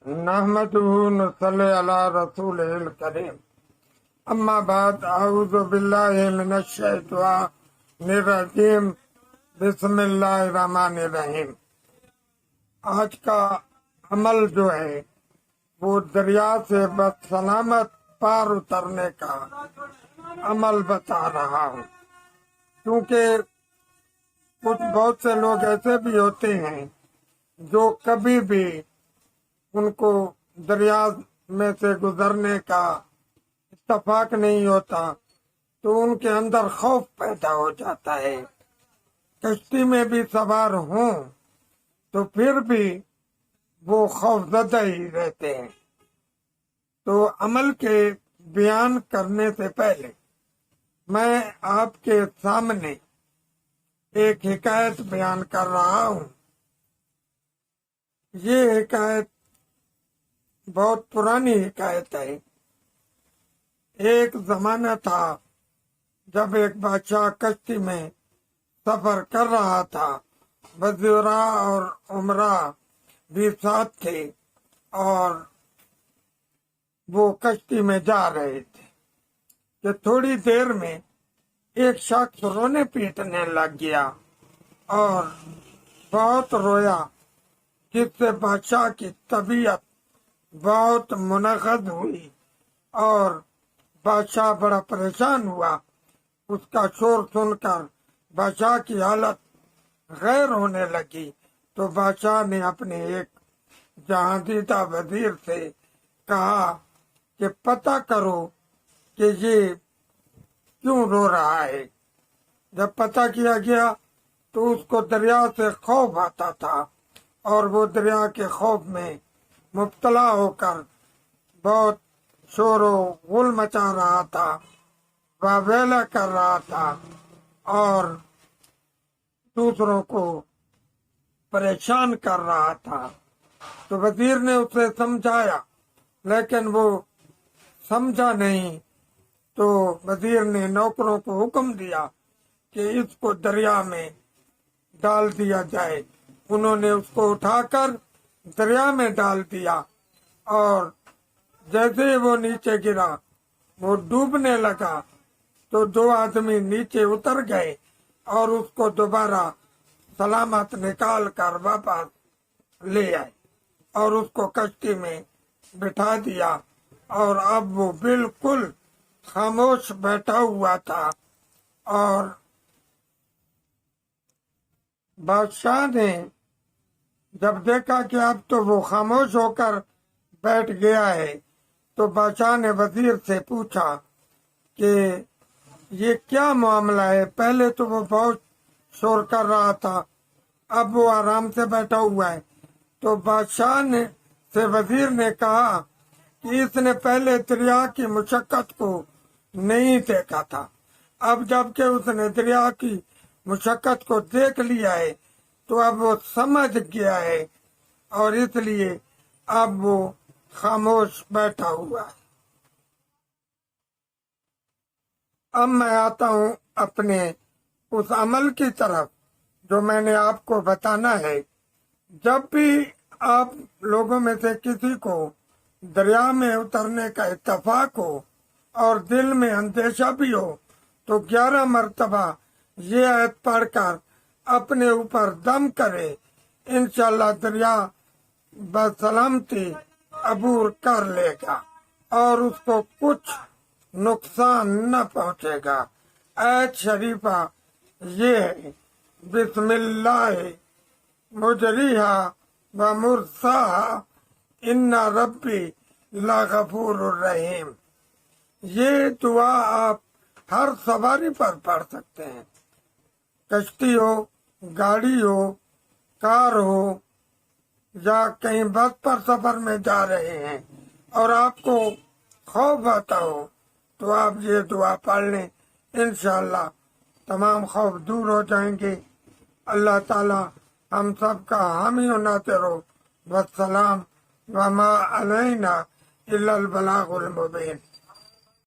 نحمده نصلی علی رسول الکریم اما بعد اعوذ باللہ من الشیطان الرجیم بسم اللہ الرحمن الرحیم۔ آج کا عمل جو ہے وہ دریا سے بس سلامت پار اترنے کا عمل بتا رہا ہوں، کیونکہ بہت سے لوگ ایسے بھی ہوتے ہیں جو کبھی بھی ان کو دریا میں سے گزرنے کا اتفاق نہیں ہوتا تو ان کے اندر خوف پیدا ہو جاتا ہے۔ کشتی میں بھی سوار ہوں تو پھر بھی وہ خوف زدہ ہی رہتے ہیں۔ تو عمل کے بیان کرنے سے پہلے میں آپ کے سامنے ایک حکایت بیان کر رہا ہوں۔ یہ حکایت بہت پرانی حکایت ہے۔ ایک زمانہ تھا جب ایک بادشاہ کشتی میں سفر کر رہا تھا، وزراء اور عمراء بھی ساتھ تھے اور وہ کشتی میں جا رہے تھے کہ تھوڑی دیر میں ایک شخص رونے پیٹنے لگ گیا اور بہت رویا، جس سے بادشاہ کی طبیعت بہت منغص ہوئی اور بادشاہ بڑا پریشان ہوا۔ اس کا شور سن کر بادشاہ کی حالت غیر ہونے لگی تو بادشاہ نے اپنے ایک جہاندیدہ وزیر سے کہا کہ پتہ کرو کہ یہ کیوں رو رہا ہے۔ جب پتہ کیا گیا تو اس کو دریا سے خوف آتا تھا اور وہ دریا کے خوف میں مبتلا ہو کر بہت شور و غل مچا رہا تھا، واویلا کر رہا تھا اور دوسروں کو پریشان کر رہا تھا۔ تو وزیر نے اسے سمجھایا لیکن وہ سمجھا نہیں، تو وزیر نے نوکروں کو حکم دیا کہ اس کو دریا میں ڈال دیا جائے۔ انہوں نے اس کو اٹھا کر دریا میں ڈال دیا اور جیسے ہی وہ نیچے گرا وہ ڈوبنے لگا تو دو آدمی نیچے اتر گئے اور اس کو دوبارہ سلامت نکال کر واپس لے آئے اور اس کو کشتی میں بٹھا دیا، اور اب وہ بالکل خاموش بیٹھا ہوا تھا۔ اور بادشاہ نے جب دیکھا کہ اب تو وہ خاموش ہو کر بیٹھ گیا ہے تو بادشاہ نے وزیر سے پوچھا کہ یہ کیا معاملہ ہے؟ پہلے تو وہ بہت شور کر رہا تھا، اب وہ آرام سے بیٹھا ہوا ہے۔ تو بادشاہ نے سے وزیر نے کہا کہ اس نے پہلے دریا کی مشقت کو نہیں دیکھا تھا، اب جب کہ اس نے دریا کی مشقت کو دیکھ لیا ہے تو اب وہ سمجھ گیا ہے اور اس لیے اب وہ خاموش بیٹھا ہوا ہے۔ اب میں آتا ہوں اپنے اس عمل کی طرف جو میں نے آپ کو بتانا ہے۔ جب بھی آپ لوگوں میں سے کسی کو دریا میں اترنے کا اتفاق ہو اور دل میں اندیشہ بھی ہو تو 11 مرتبہ یہ آیت پڑھ کر اپنے اوپر دم کرے، انشاءاللہ دریا بسلامتی عبور کر لے گا اور اس کو کچھ نقصان نہ پہنچے گا۔ آیت شریفہ یہ ہے، بسم اللہ مجریہا و مرساہا ان ربی لغفور الرحیم۔ یہ دعا آپ ہر سواری پر پڑھ سکتے ہیں، کشتی ہو، گاڑی ہو، کار ہو یا کہیں بس پر سفر میں جا رہے ہیں اور آپ کو خوف آتا ہو تو آپ یہ دعا پڑھ لیں، انشاءاللہ تمام خوف دور ہو جائیں گے۔ اللہ تعالی ہم سب کا حامی و ناصر ہو۔ والسلام وما علینا الا البلاغ المبین۔